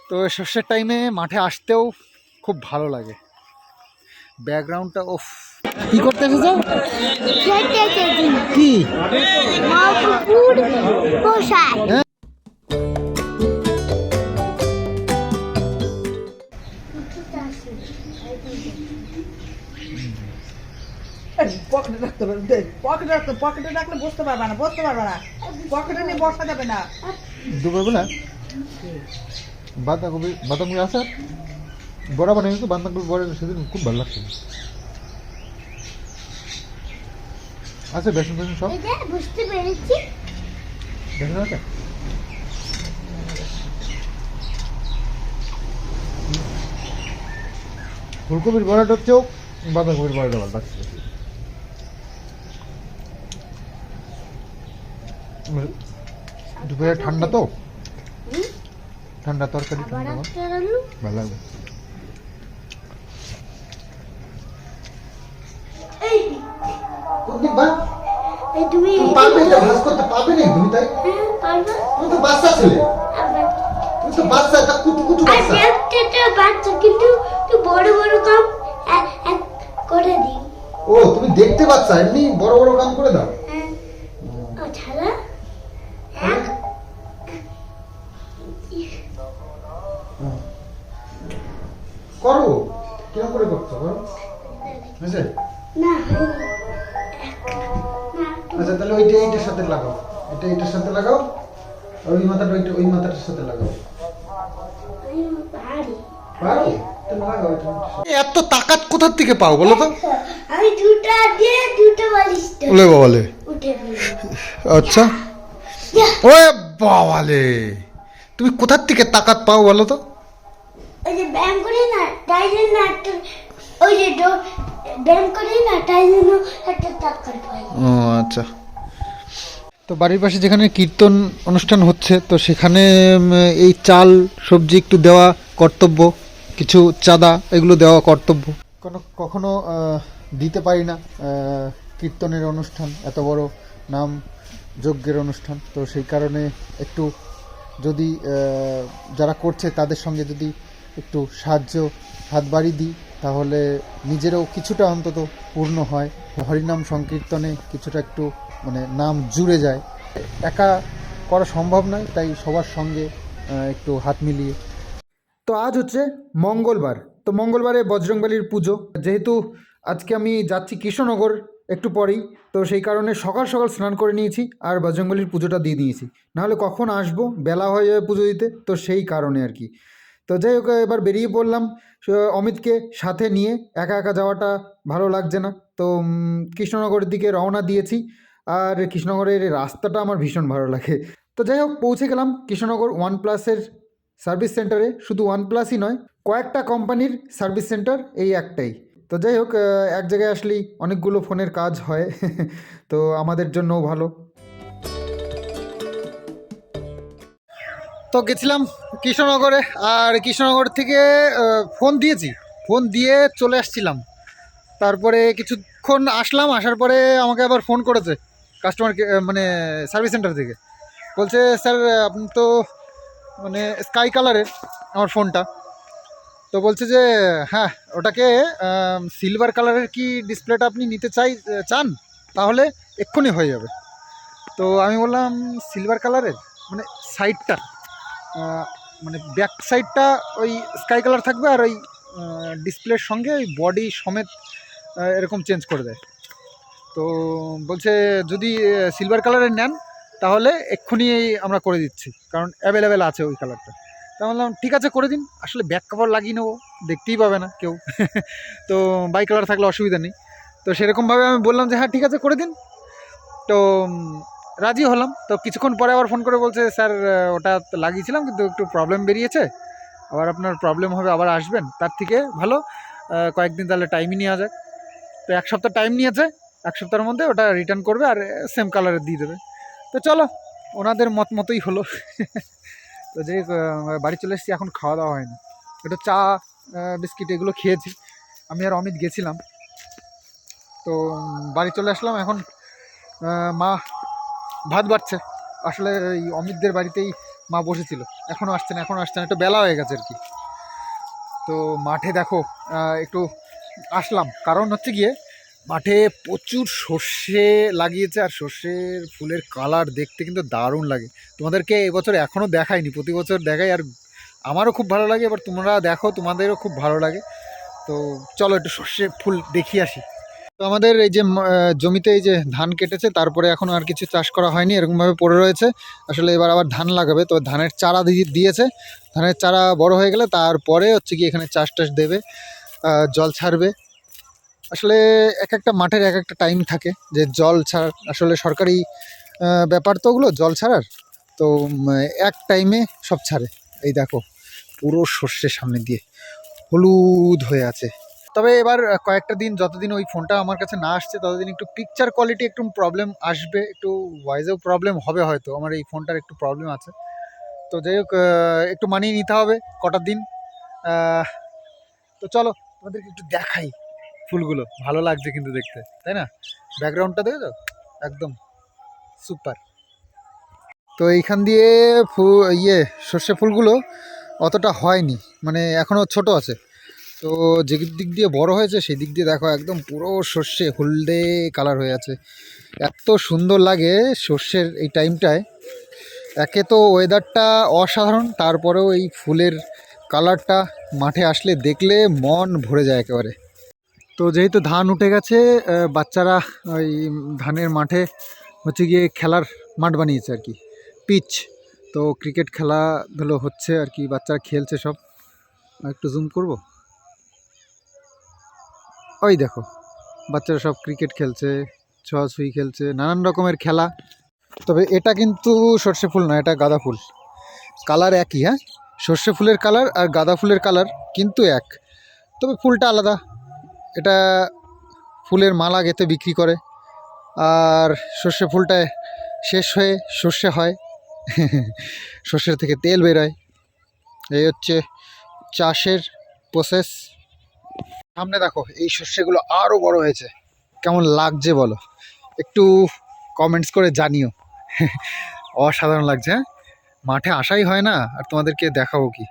তো সর্ষের টাইমে মাঠে আসতেও খুব ভালো লাগে। ব্যাকগ্রাউন্ডটা ওফ। কি করতে এসেছো? কি পকেটে রাখতে হবে, পকেটে রাখলে বসতে পারবে না, পকেটে নিয়ে বসা যাবে না। দুপুরবেলা বাঁধাকপি আসার বড়া বানিয়ে তো বাঁধাকপি বড়া সেদিন খুব ভালো লাগছে। আচ্ছা বেসন বেসন সব বুঝতে পেরেছি। বেসন আছে। ফুলকপির বড়াটার চেয়েও বাঁধাকপির বড়াটা ভালো লাগছে। দুপুরে ঠান্ডা তো, ঠান্ডা তরকারি ঠান্ডা ভালো লাগবে। তুমি পারবে এটা ভাজ করতে পারবে না তুমি? তাই তুমি তো বাচ্চা ছেলে, তুমি তো বাচ্চা, তা কুটু কুটু বাচ্চা। বাচ্চা কিন্তু তুই বড় বড় কাম করে দিই। ও তুমি দেখতে বাচ্চা, এমনি বড় বড় কাম করে দাও। ছাড়া করো, কিরকম করে করছো করো। বুঝলে? না আচ্ছা তাহলে ওইটা এইটার সাথে লাগাও, এটা এইটার সাথে লাগাও, আর ওই মাথাটা ওইটা ওই মাথাটার সাথে লাগাও। পারো? তাহলে লাগাও এটা। এত তাকাত কোথা থেকে পাও বলো তো? আমি দুটা দিয়ে দুটো বালিশ ওলে বাবালে। উঠে ফেলি। আচ্ছা ওরে বাবালে, তুমি কোথা থেকে তাকাত পাও বলো তো? ওই যে ব্যায়াম করি না তাই জন্য একটা, ওই যে ব্যায়াম করি না তাই জন্য একটা টাকা পাই। ও আচ্ছা। তো বাড়ির পাশে যেখানে কীর্তন অনুষ্ঠান হচ্ছে, তো সেখানে এই চাল সবজি একটু দেওয়া কর্তব্য, কিছু চাঁদা এগুলো দেওয়া কর্তব্য। কখনো দিতে পারি না, কীর্তনের অনুষ্ঠান এত বড় নাম যজ্ঞের অনুষ্ঠান, তো সেই কারণে একটু যদি যারা করছে তাদের সঙ্গে যদি একটু সাহায্য হাত বাড়ি দিই, তাহলে নিজেরও কিছুটা অন্তত পূর্ণ হয়। হরিনাম সংকীর্তনে কিছুটা একটু মানে নাম জুড়ে যায়। একা করা সম্ভব নয়, তাই সবার সঙ্গে একটু হাত মিলিয়ে। তো আজ হচ্ছে মঙ্গলবার, তো মঙ্গলবারে বজরংবলীর পুজো, যেহেতু আজকে আমি যাচ্ছি কৃষ্ণনগর একটু পরেই, তো সেই কারণে সকাল সকাল স্নান করে নিয়েছি আর বজরংবলীর পুজোটা দিয়ে দিয়েছি, নাহলে কখন আসবো বেলা হয়ে যাবে পুজো দিতে, তো সেই কারণে আর কি। তো যাই হোক এবার বেরিয়ে পড়লাম অমিতকে সাথে নিয়ে, একা একা যাওয়াটা ভালো লাগছে না, তো কৃষ্ণনগরের দিকে রওনা দিয়েছি। আর কৃষ্ণনগরের রাস্তাটা আমার ভীষণ ভালো লাগে। তো যাই হোক পৌঁছে গেলাম কৃষ্ণনগর ওয়ানপ্লাসের সার্ভিস সেন্টারে। শুধু ওয়ানপ্লাসই নয়, কয়েকটা কোম্পানির সার্ভিস সেন্টার এই একটাই। তো যাই হোক এক জায়গায় আসলেই অনেকগুলো ফোনের কাজ হয় তো আমাদের জন্যও ভালো। তো গেছিলাম কৃষ্ণনগরে, আর কৃষ্ণনগর থেকে ফোন দিয়েছি, ফোন দিয়ে চলে আসছিলাম। তারপরে কিছুক্ষণ আসলাম, আসার পরে আমাকে আবার ফোন করেছে কাস্টমার মানে সার্ভিস সেন্টার থেকে। বলছে স্যার আপনি তো মানে স্কাই কালারের আমার ফোনটা, তো বলছে যে হ্যাঁ ওটাকে সিলভার কালারের কি ডিসপ্লেটা আপনি নিতে চান, তাহলে এক্ষুনি হয়ে যাবে। তো আমি বললাম সিলভার কালারের মানে সাইডটা, মানে ব্যাক সাইডটা ওই স্কাই কালার থাকবে, আর ওই ডিসপ্লের সঙ্গে ওই বডি সমেত এরকম চেঞ্জ করে দেয়। তো বলছে যদি সিলভার কালারের নেন তাহলে এক্ষুনি আমরা করে দিচ্ছি, কারণ অ্যাভেলেবেল আছে ওই কালারটা। তা বললাম ঠিক আছে করে দিন, আসলে ব্যাক কভার লাগিয়ে নেবো, দেখতেই পাবে না কেউ তো বাই কালার থাকলে অসুবিধা নেই। তো সেরকমভাবে আমি বললাম যে হ্যাঁ ঠিক আছে করে দিন। তো রাজি হলাম। তো কিছুক্ষণ পরে আবার ফোন করে বলছে স্যার ওটা লাগিয়েছিলাম কিন্তু একটু প্রবলেম বেরিয়েছে, আবার আপনার প্রবলেম হবে, আবার আসবেন, তার থেকে ভালো কয়েকদিন তাহলে টাইমই নেওয়া যাক। তো এক সপ্তাহ টাইম নিয়েছে, এক সপ্তাহের মধ্যে ওটা রিটার্ন করবে আর সেম কালারের দিয়ে দেবে। তো চলো ওনাদের মত মতোই হলো তো যে বাড়ি চলে এসেছি, এখন খাওয়া দাওয়া হয়নি, একটু চা বিস্কিট এগুলো খেয়েছি। আমি আর অমিত গেছিলাম, তো বাড়ি চলে আসলাম। এখন মা ভাত বাড়ছে, আসলে এই অমিতদের বাড়িতেই মা বসেছিল, এখনও আসছে না, একটু বেলা হয়ে গেছে আর কি। তো মাঠে দেখো একটু আসলাম, কারণ হচ্ছে গিয়ে মাঠে প্রচুর সর্ষে লাগিয়েছে, আর সর্ষের ফুলের কালার দেখতে কিন্তু দারুণ লাগে। তোমাদেরকে এবছর এখনও দেখাইনি, প্রতি বছর দেখাই, আর আমারও খুব ভালো লাগে, এবার তোমরা দেখো, তোমাদেরও খুব ভালো লাগে। তো চলো একটু সর্ষে ফুল দেখিয়ে আসি। তো আমাদের এই যে জমিতে এই যে ধান কেটেছে, তারপরে এখন আর কিছু চাষ করা হয়নি, এরকমভাবে পড়ে রয়েছে। আসলে এবার আবার ধান লাগাবে, তো ধানের চারা দিয়েছে। ধানের চারা বড় হয়ে গেলে তারপরে হচ্ছে কি এখানে চাষ টাস দেবে, জল ছাড়বে। আসলে এক একটা মাঠের এক একটা টাইম থাকে যে জল ছাড়, আসলে সরকারি ব্যাপার তো ওগুলো জল ছাড়ার। তো এক টাইমে সব ছাড়ে। এই দেখো পুরো সর্ষের সামনে দিয়ে হলুদ হয়ে আছে। তবে এবার কয়েকটা দিন, যতদিন ওই ফোনটা আমার কাছে না আসছে ততদিন একটু পিকচার কোয়ালিটি একটু প্রবলেম আসবে, একটু ভয়েসেও প্রবলেম হবে হয়তো, আমার এই ফোনটার একটু প্রবলেম আছে। তো যাই হোক একটু মানিয়ে নিতে হবে কটা দিন। তো চলো তোমাদেরকে একটু দেখাই ফুলগুলো, ভালো লাগছে কিন্তু দেখতে, তাই না? ব্যাকগ্রাউন্ডটা দেখেছো, একদম সুপার। তো এইখান দিয়ে সর্ষে ফুলগুলো অতটা হয়নি, মানে এখনও ছোট আছে। তো যে দিক দিয়ে বড় হয়েছে সেই দিক দিয়ে দেখো একদম পুরো সর্ষে হলদে কালার হয়ে আছে। এত সুন্দর লাগে সর্ষের এই টাইমটায়। একে তো ওয়েদারটা অসাধারণ, তারপরেও এই ফুলের কালারটা মাঠে আসলে দেখলে মন ভরে যায় একেবারে। তো যেহেতু ধান উঠে গেছে, বাচ্চারা ওই ধানের মাঠে হচ্ছে গিয়ে খেলার মাঠ বানিয়েছে আর কি, পিচ। তো ক্রিকেট খেলাধুলো হচ্ছে আর কি, বাচ্চারা খেলছে সব। একটু জুম করব, ওই দেখো বাচ্চারা সব ক্রিকেট খেলছে, ছোঁয়াছুঁয়ি খেলছে, নানান রকমের খেলা। তবে এটা কিন্তু সর্ষে ফুল না, এটা গাঁদা ফুল। কালার একই, হ্যাঁ, সর্ষে ফুলের কালার আর গাঁদা ফুলের কালার কিন্তু এক, তবে ফুলটা আলাদা। এটা ফুলের মালা গেঁথে বিক্রি করে, আর সর্ষে ফুলটায় শেষ হয়ে সর্ষে হয়, সর্ষের থেকে তেল বেরোয়। এই হচ্ছে চাষের প্রসেস। সামনে দেখো এই সর্ষেগুলো আরও বড় হয়েছে, কেমন লাগছে বলো, একটু কমেন্টস করে জানিও। অসাধারণ লাগছে, হ্যাঁ, মাঠে আসাই হয় না, আর তোমাদেরকে দেখাবো কি।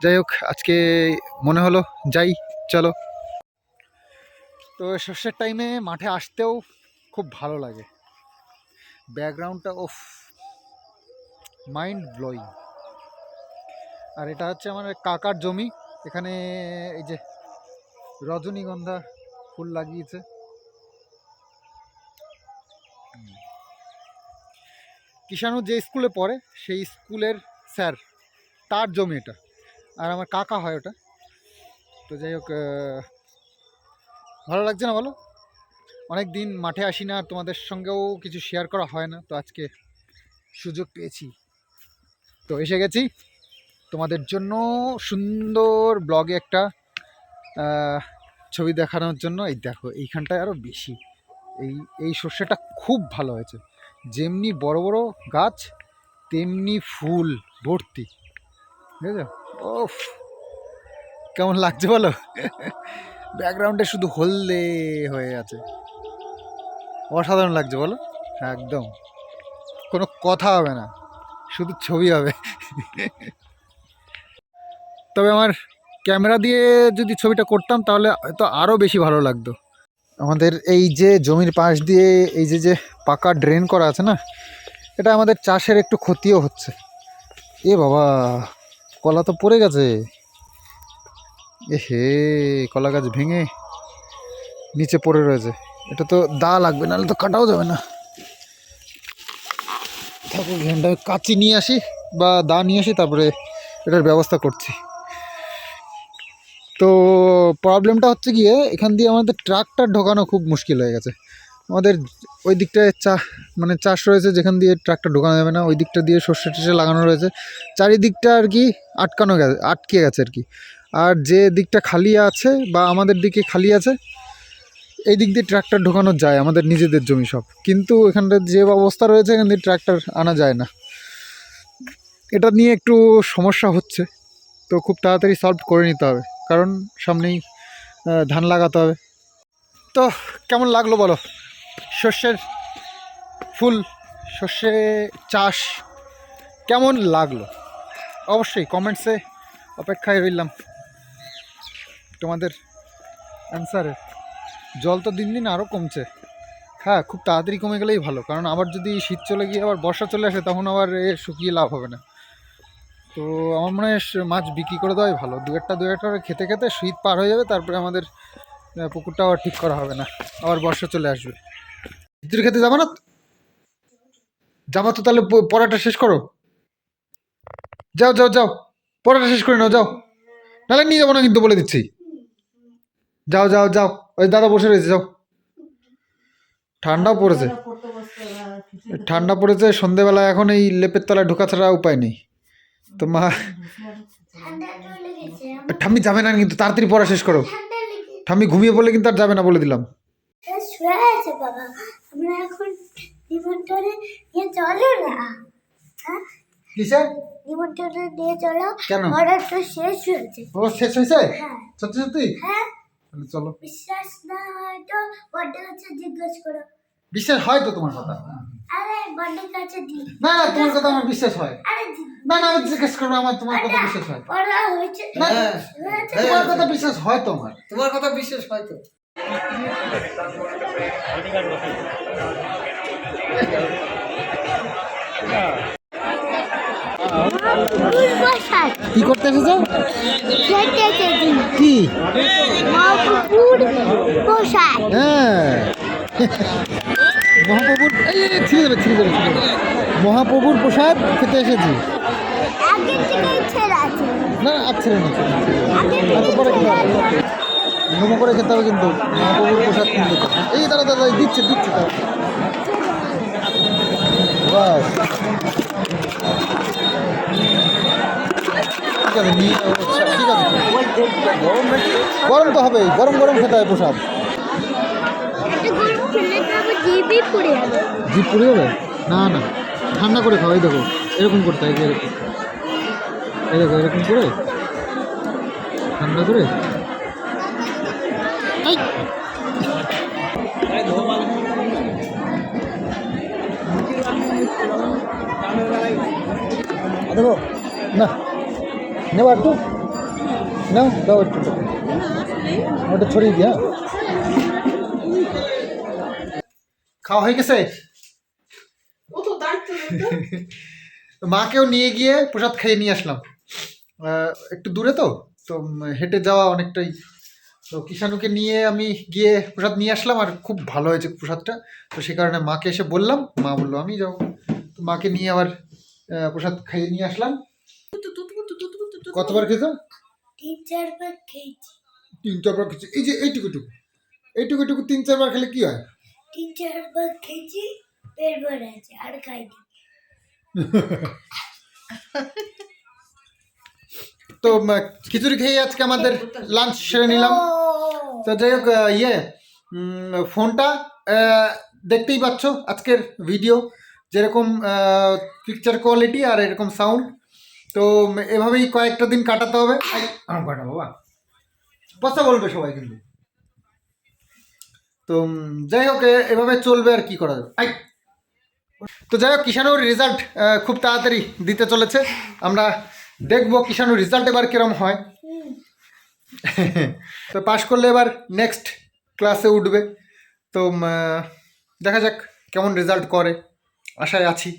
যাই হোক আজকে মনে হলো যাই, চলো। তো সর্ষের টাইমে মাঠে আসতেও খুব ভালো লাগে, ব্যাকগ্রাউন্ডটা ওফ, মাইন্ড ব্লোয়িং। আর এটা হচ্ছে আমার কাকার জমি, এখানে এই যে রজনীগন্ধা ফুল লাগিয়েছে। কিষাণু যে স্কুলে পড়ে সেই স্কুলের স্যার, তার জমি এটা, আর আমার কাকা হয় ওটা। তো যাই হোক ভালো লাগছে না বলো, অনেক দিন মাঠে আসি না, আর তোমাদের সঙ্গেও কিছু শেয়ার করা হয় না, তো আজকে সুযোগ পেয়েছি, তো এসে গেছি তোমাদের জন্য সুন্দর ব্লগে একটা ছবি দেখানোর জন্য। এই দেখো এইখানটায় আরও বেশি, এই সর্ষেটা খুব ভালো হয়েছে, যেমনি বড় বড় গাছ তেমনি ফুল ভর্তি, বুঝেছো? ওফ কেমন লাগছে বলো, ব্যাকগ্রাউন্ডে শুধু হলদে হয়ে আছে, অসাধারণ লাগছে বলো, একদম কোনো কথা হবে না, শুধু ছবি হবে। তবে আমার ক্যামেরা দিয়ে যদি ছবিটা করতাম তাহলে হয়তো আরও বেশি ভালো লাগতো। আমাদের এই যে জমির পাশ দিয়ে এই যে পাকা ড্রেন করা আছে না, এটা আমাদের চাষের একটু ক্ষতিও হচ্ছে। এ বাবা, কলা তো পড়ে গেছে, এ হে, কলা গাছ ভেঙে নিচে পড়ে রয়েছে। এটা তো দা লাগবে, নাহলে তো কাটাও যাবে না। থাকো, এখানটা কাঁচি নিয়ে আসি বা দা নিয়ে আসি, তারপরে এটার ব্যবস্থা করছি। তো প্রবলেমটা হচ্ছে গিয়ে এখান দিয়ে আমাদের ট্রাক্টর ঢোকানো খুব মুশকিল হয়ে গেছে। আমাদের ওই দিকটায় চাষ রয়েছে, যেখান দিয়ে ট্রাক্টর ঢোকানো যাবে না, ওই দিকটা দিয়ে সর্ষে টর্ষে লাগানো রয়েছে, চারিদিকটা আর কি আটকে গেছে আর কি। আর যে দিকটা খালি আছে বা আমাদের দিকে খালি আছে, এই দিক দিয়ে ট্রাক্টর ঢোকানো যায়, আমাদের নিজেদের জমি সব, কিন্তু এখানটা যে অবস্থা রয়েছে এখান দিয়ে ট্রাক্টর আনা যায় না। এটা নিয়ে একটু সমস্যা হচ্ছে, তো খুব তাড়াতাড়ি সলভ করে নিতে হবে, কারণ সামনেই ধান লাগাতে হবে। তো কেমন লাগলো বলো সর্ষের ফুল সর্ষে চাষ কেমন লাগলো অবশ্যই কমেন্টসে অপেক্ষায় রইলাম তোমাদের অ্যান্সারে। জল তো দিন দিন আরও কমছে, হ্যাঁ খুব তাড়াতাড়ি কমে গেলেই ভালো, কারণ আবার যদি শীত চলে গিয়ে আবার বর্ষা চলে আসে তখন আবার শুকিয়ে লাভ হবে না। তো আমার মনে হয় মাছ বিক্রি করে দেওয়াই ভালো, দু একটা করে খেতে খেতে শীত পার হয়ে যাবে, তারপরে আমাদের পুকুরটা আবার ঠিক করা হবে না, আবার বর্ষা চলে আসবে। খিচুড়ি খেতে যাবো না? যাবো তো তাহলে পড়াটা শেষ করো, যাও যাও যাও পড়াটা শেষ করে নাও, যাও, নাহলে নিয়ে যাবো না কিন্তু বলে দিচ্ছি। যাও যাও যাও, ওই দাদা বসে রয়েছে, যাও। ঠান্ডাও পড়েছে, ঠান্ডা পড়েছে সন্ধেবেলা, এখন এই লেপের তলায় ঢোকা ছাড়া উপায় নেই। তো মা ঠাম্মি যাবে না কিন্তু, তাড়াতাড়ি পড়া শেষ করো। ঠাম্মি ঘুমিয়ে পড়লে কিন্তু আর যাবে না বলে দিলাম। শুয়ে আছে বাবা, আমরা এখন নিমন্ত্রণে নিয়ে চলো না। হ্যাঁ কিসে নিমন্ত্রণে নিয়ে চলো, কেন? অর্ডার তো শেষ হয়েছে। ও শেষ হয়েছে? হ্যাঁ সত্যি সত্যি? হ্যাঁ, তাহলে চলো। বিশ্বাস না হয় তো বড়দের কাছে জিজ্ঞেস করো। বিশ্বাস হয় তো তোমার কথা? আরে বড়দের কাছে দি। না না, তোমার কথা আমার বিশ্বাস হয়। আরে না না, আমি জিজ্ঞেস করবো, আমার তোমার কথা বিশ্বাস হয়। পড়া হয়েছে না হয়েছে। তোমার কথা বিশ্বাস হয় তো আমার। তোমার কথা বিশ্বাস হয় তো। বসার কি করতে এসেছো? খেতে এসেছি। কি? মহাপুর বসার। হ্যাঁ মহাপ্রভুর, এই ছিঁড়ে যাবে ছিঁড়ে যাবে ছিঁড়ে যাবে। মহাপ্রভুর প্রসাদ খেতে এসেছি। আগের থেকে ছেড়ে আছে। না আচ্ছা না, আগের এত পরে খেতে হবে, মোমো করে খেতে হবে কিন্তু মহাপ্রভুর প্রসাদ কিনতে হবে। এই দাঁড়া দাদা দিচ্ছে দিচ্ছে তাও। বাস ঠিক আছে নিয়ে ঠিক আছে, গরম তো হবেই, গরম গরম খেতে হবে প্রসাদ। এত গরম খেলে তো আবার জিভই পুড়ে যাবে। জিভ পুড়ে যাবে? না না, ঠান্ডা করে খাও। এই দেখো এরকম করতে হয়, এরকম, এই দেখো এরকম করে ঠান্ডা করে। এই! দেখো না, নেওয়া একটু নাও, দাও একটু, ওটা ছড়িয়ে দিয়া। খাওয়া হয়ে গেছে? ও তো দায়িত্ব নিতে। মাকেও নিয়ে গিয়ে প্রসাদ খেয়ে নিয়ে আসলাম। একটু দূরে তো তো হেঁটে যাওয়া অনেকটাই, তো কিষাণুকে নিয়ে আমি গিয়ে প্রসাদ নিয়ে আসলাম, আর খুব ভালো হয়েছে প্রসাদটা। তো সে কারণে মাকে এসে বললাম, মা বললো আমি যাবো, তো মাকে নিয়ে আবার প্রসাদ খাইয়ে নিয়ে আসলাম। কতবার খেয়েছো? 3-4 বার খেয়েছি। 3-4 বার খেয়েছি। এই যে এইটুকু 3-4 বার খেলে কি হয়? 3-4 বার খেয়েছি, পেট ভরে আছে, আর খাইনি। তো খিচুড়ি খেয়ে আজকে আমাদের লাঞ্চ সেরে নিলাম। তো যাই হোক, ফোনটা দেখতেই পাচ্ছ আজকের ভিডিও যেরকম পিকচার কোয়ালিটি আর এরকম সাউন্ড। তো এভাবেই কয়েকটা দিন কাটাতে হবে। আমার কয়টা বাবা কথা বলবে সবাই কিন্তু। তো যাই হোক, এভাবে চলবে, আর কি করা যাবে। তো যাই হোক, কিষাণুর রেজাল্ট খুব তাড়াতাড়ি দিতে চলেছে। আমরা দেখবো কিষাণুর রেজাল্ট এবার কিরম হয়। তো পাশ করলে এবার নেক্সট ক্লাসে উঠবে। তো দেখা যাক কেমন রেজাল্ট করে, আশায় আছি।